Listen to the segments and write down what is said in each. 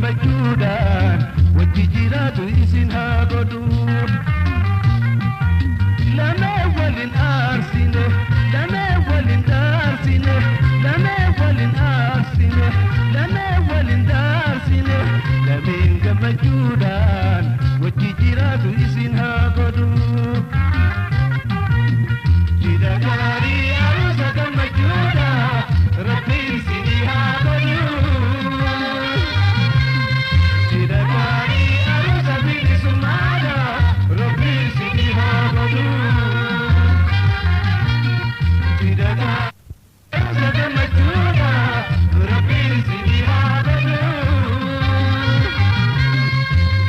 gammachuudhaan wajji jiraatu isin haa godhu. Lamee waliin aarsine, lamee waliin daarsine, lamee waliin aarsine, lamee waliin daarsine, lameen gammachuudhaan wajji jiraatu isin haa godhu. Jira gaarii aruusa gammachuudhaan rabbiin isinii haa godhu. Jira gaarii aruusa bilisummaadhaan rabbiin isinii haa godhu. Jira gaarii aruusa gammachuudhaan rabbiin isinii haa godhu.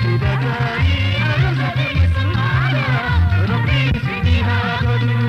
Jira gaarii aruusa bilisummaadhaan rabbiin isinii haa godhu.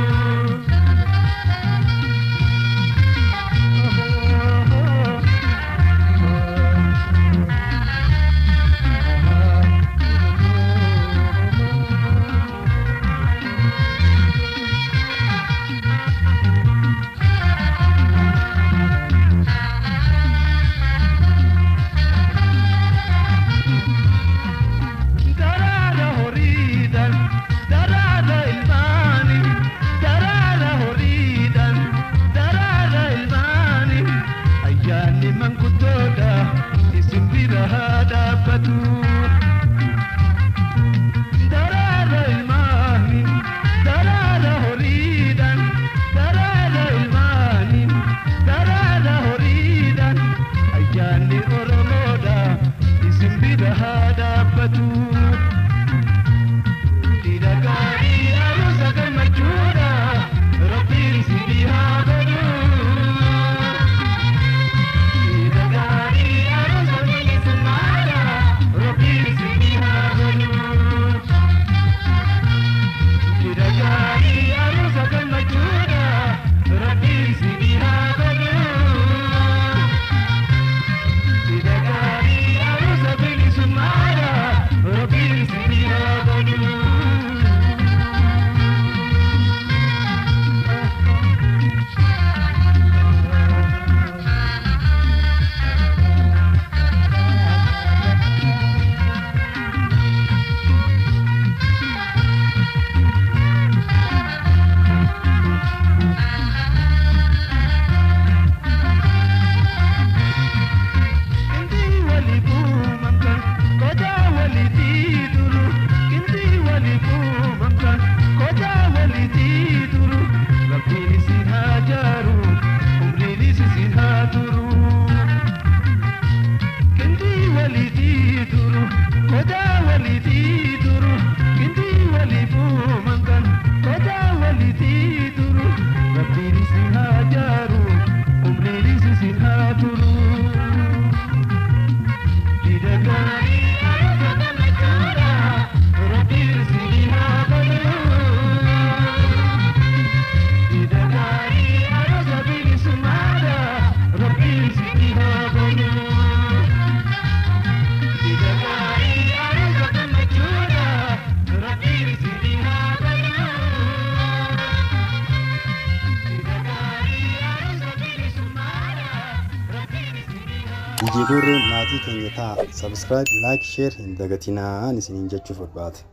Jijjiirri maatii keenya ta'a. Subscribe, like, share hin dagatinaa isiniin jechuuf barbaade.